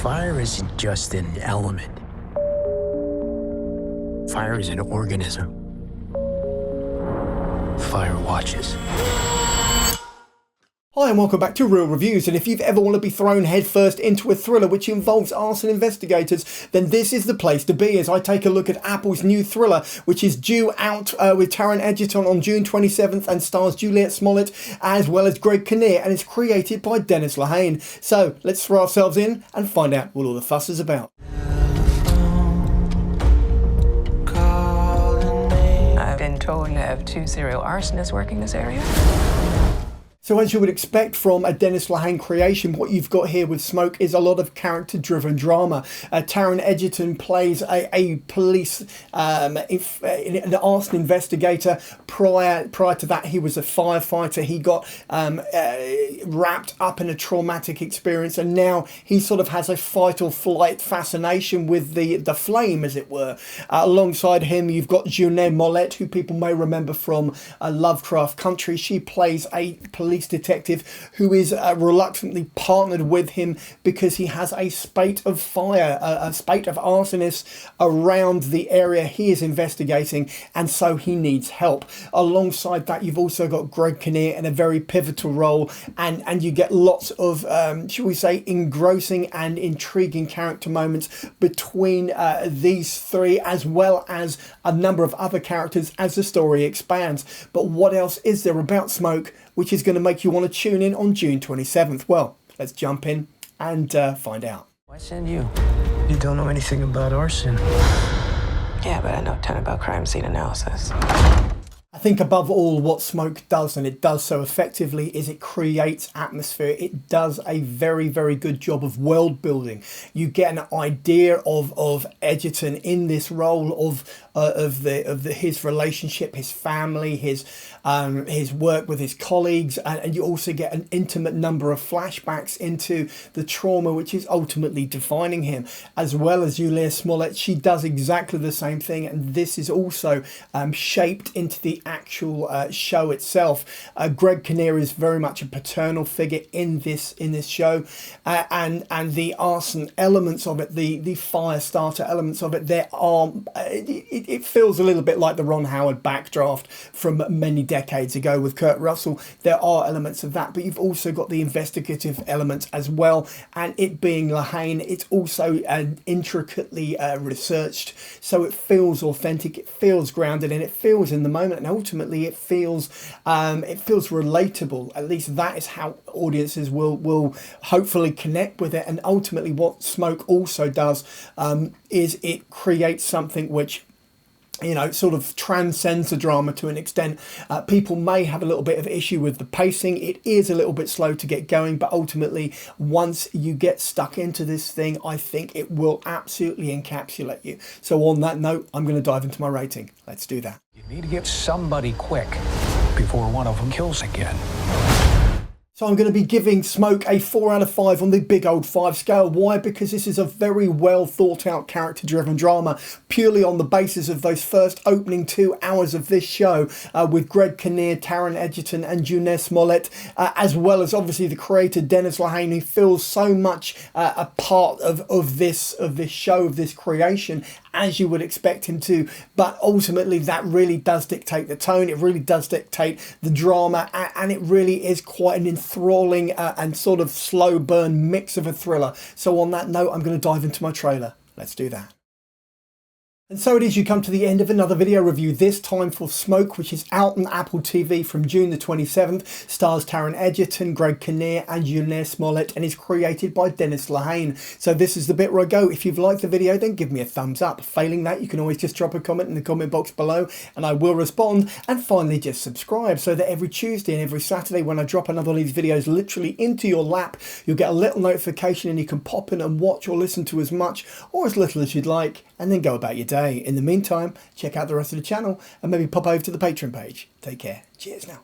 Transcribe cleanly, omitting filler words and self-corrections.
Fire isn't just an element. Fire is an organism. Fire watches. Hi and welcome back to Real Reviews, and if you've ever want to be thrown headfirst into a thriller which involves arson investigators, then this is the place to be as I take a look at Apple's new thriller, which is due out with Taron Egerton on June 27th and stars Smollett as well as Kinnear, and is created by Lehane. So let's throw ourselves in and find out what all the fuss is about. I've been told to have 2 serial arsonists working this area. So as you would expect from a Lehane creation, what you've got here with Smoke is a lot of character-driven drama. Taron Egerton plays a police, an arson investigator. Prior to that, he was a firefighter. He got wrapped up in a traumatic experience, and now he sort of has a fight or flight fascination with the flame, as it were. Alongside him, you've got Jurnee Smollett, who people may remember from Lovecraft Country. She plays a police detective who is reluctantly partnered with him because he has a spate of fire, a spate of arsonists around the area he is investigating, and so he needs help. Alongside that, you've also got Kinnear in a very pivotal role, and you get lots of shall we say engrossing and intriguing character moments between these three, as well as a number of other characters as the story expands. But what else is there about Smoke which is going to make you want to tune in on June 27th? Well, let's jump in and find out. Why send you? You don't know anything about arson. Yeah, but I know a ton about crime scene analysis. I think above all what Smoke does, and it does so effectively, is it creates atmosphere. It does a very, very good job of world building. You get an idea of Egerton in this role of his relationship, his family, his work with his colleagues, and you also get an intimate number of flashbacks into the trauma which is ultimately defining him, as well as Smollett. She does exactly the same thing, and this is also shaped into the actual show itself. Kinnear is very much a paternal figure in this show, and the arson elements of it, the fire starter elements of it, there are it feels a little bit like the Ron Howard backdraft from many decades ago with Kurt Russell. There are elements of that, but you've also got the investigative elements as well, and it being Lehane, it's also intricately researched, so it feels authentic, it feels grounded, and it feels in the moment, and ultimately it feels relatable. At least that is how audiences will hopefully connect with it. And ultimately what Smoke also does is it creates something which, you know, sort of transcends the drama to an extent. People may have a little bit of issue with the pacing. It is a little bit slow to get going, but ultimately once you get stuck into this thing, I think it will absolutely encapsulate you. So on that note, I'm going to dive into my rating. Let's do that. You need to get somebody quick before one of them kills again. So I'm going to be giving Smoke a 4 out of 5 on the big old 5 scale. Why? Because this is a very well thought out character driven drama, purely on the basis of those first opening 2 hours of this show, with Kinnear, Taron Egerton and Jurnee Smollett, as well as obviously the creator Dennis Lehane, who feels so much a part of this show, of this creation, as you would expect him to. But ultimately that really does dictate the tone, it really does dictate the drama, and it really is quite an enthralling and sort of slow burn mix of a thriller. So on that note, I'm going to dive into my trailer. Let's do that. And so it is, you come to the end of another video review, this time for Smoke, which is out on Apple TV from June the 27th, stars Taron Egerton, Kinnear and Jurnee Smollett, and is created by Dennis Lehane. So this is the bit where I go, if you've liked the video, then give me a thumbs up. Failing that, you can always just drop a comment in the comment box below and I will respond. And finally, just subscribe so that every Tuesday and every Saturday when I drop another one of these videos literally into your lap, you'll get a little notification and you can pop in and watch or listen to as much or as little as you'd like, and then go about your day. In the meantime, check out the rest of the channel and maybe pop over to the Patreon page. Take care. Cheers now.